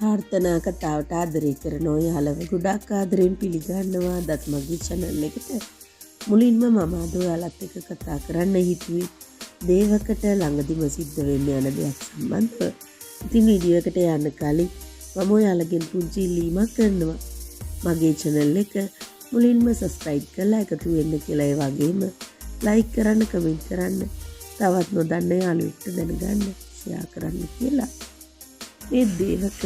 ප්‍රාර්ථනා කතාවට ආදරය කරන ඔයාලව ගොඩාක් ආදරෙන් පිළිගන්නවා අදත් මගේ channel එකට. මුලින්ම මම අද ඔයාලත් එක්ක කතා කරන්න හිතුවේ දේවකට ළඟදිම සිද්ධ වෙන්න යන දෙයක් සම්බන්ධව. ඉතින් වීඩියෝ එකට යන්න කලින් මම ඔයාලගෙන් පුංචි ඉල්ලීමක් කරනවා. මගේ channel එක මුලින්ම subscribe කරලා එකතු වෙන්න කියලා ඒ වගේම like කරන්න, comment කරන්න, තවත් නොදන්න යාළුවෙක්ට දැනගන්න share කරන්න කියලා. මේ දේවක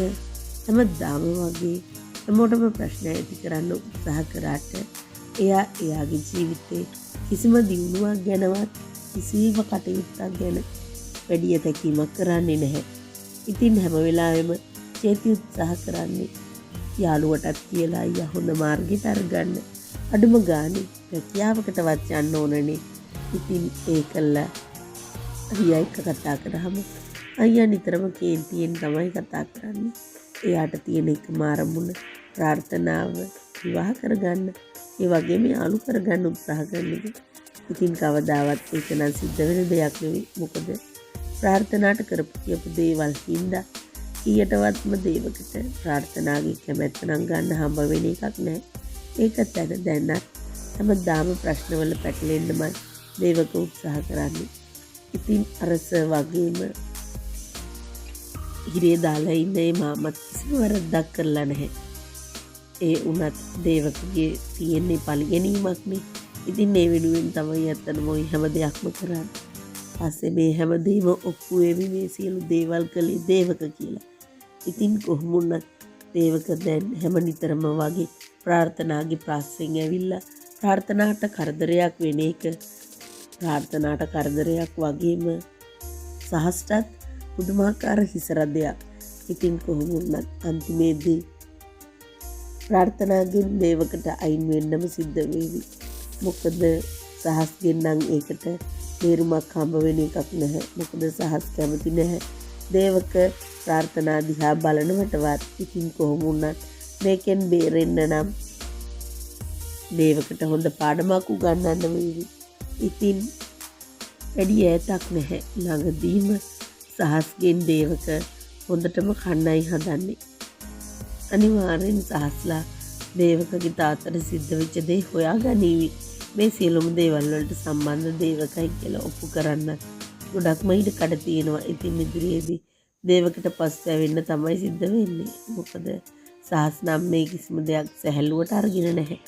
හැමදාම වගේ හැමෝටම ප්‍රශ්න ඇති කරන්න උත්සාහ කරාට එයාගේ ජීවිතේ කිසිම දියුණුවක් ගැනවත් කිසිම කටයුත්තක් ගැන වැඩි තැකීමක් කරන්නේ නැහැ. ඉතින් හැම වෙලාවෙම චේති උත්සාහ කරන්නේ යාළුවටත් කියලා අයියා හොඳ මාර්ගයට අරගන්න. අඩුම ගානේ රැකියාවකටවත් යන්න ඕනනේ. ඉතින් ඒකලා අයියා එක්ක කතා කරාම අයියා නිතරම කේන්තියෙන් තමයි කතා කරන්නේ. එයාට තියෙන එකම අරමුණ ප්‍රාර්ථනාව විවාහ කරගන්න. ඒ වගේම යාළු කරගන්න උත්සාහ කරන එක. ඉතින් කවදාවත් ඒක නම් සිද්ධ වෙන දෙයක් නෙවෙයි. මොකද ප්‍රාර්ථනාට කරපු කියපු දේවල් හින්දා ඊයටවත්ම දේවකට ප්‍රාර්ථනාගේ කැමැත්ත නම් ගන්න හම්බ වෙන එකක් නැහැ. ඒක දැනත් හැමදාම ප්‍රශ්නවල පැටලෙන්නමයි දේවක උත්සාහ කරන්නේ. ඉතින් අරස වගේම හිරේ දාලා ඉන්නේ මාමත් කිසිම වරදක් කරලා නැහැ. ඒ උනත් දේවකගේ තියෙන්නේ පරිගැනීමක්නේ. ඉතින් මේ වෙනුවෙන් තමයි අතනම ওই හැම දෙයක්ම කරන්නේ. පස්සේ මේ හැමදේම ඔප්පු වෙවි මේ සියලු දේවල් කළේ දේවක කියලා. ඉතින් කොහොමුණත් දේවක දැන් හැම නිතරම වගේ ප්‍රාර්ථනාගේ ප්‍රාසෙන් ඇවිල්ලා ප්‍රාර්ථනාට කරදරයක් වෙන එක ප්‍රාර්ථනාට කරදරයක් වගේම සහස්ටත් පුදුමාකාර හිසරදයක්. ඉතින් කොහොමුණත් අන්තිමේදී ප්‍රාර්ථනාගෙන් දේවකට අයින් වෙන්නම සිද්ධ වෙවි. මොකද සහස්ගෙන් නම් ඒකට තේරුමක් හම්බ වෙන එකක් නැහැ. මොකද සහස් කැමති නැහැ දේවක ප්‍රාර්ථනා දිහා බලනවටවත්. ඉතින් කොහොමුණත් මේකෙන් බේරෙන්න නම් දේවකට හොඳ පාඩමක් උගන්වන්න වෙවි. ඉතින් වැඩි ඈතක් නැහැ. ළඟදීම සහස්ගෙන් දේවක හොඳටම කන්නයි හදන්නේ. අනිවාර්යෙන් සහස්ලා දේවකගේ තාත්තට සිද්ධ වෙච්ච දේ හොයාගනීවි. මේ සියලුම දේවල් වලට සම්බන්ධ දේවකයි කියලා ඔප්පු කරන්න ගොඩක්ම ඉඩ කඩ තියෙනවා. ඉතින් ඉදිරියේදී දේවකට පස්සෙවෙන්න තමයි සිද්ධ වෙන්නේ. මොකද සහස් නම් මේ කිසිම දෙයක් සැහැල්ලුවට අරගෙන නැහැ.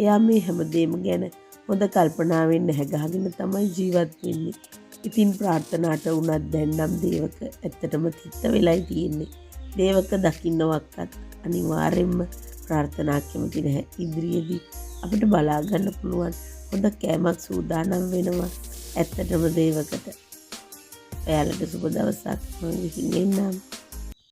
එයා මේ හැමදේම ගැන හොඳ කල්පනාවෙන් නැහැ ගහගෙන තමයි ජීවත් වෙන්නේ. ඉතින් ප්‍රාර්ථනාට උනත් දැන් නම් දේවක ඇත්තටම තිත්ත වෙලයි තියෙන්නේ. දේවක දකින්නවක්වත් අනිවාර්යෙන්ම ප්‍රාර්ථනා කැමති නැහැ. ඉදිරියේදී අපිට බලා ගන්න පුළුවන් හොඳ කෑමක් සූදානම් වෙනවා ඇත්තටම දේවකට. ඔයාලට සුබ දවසක්. මම ගිහින් එන්නම්.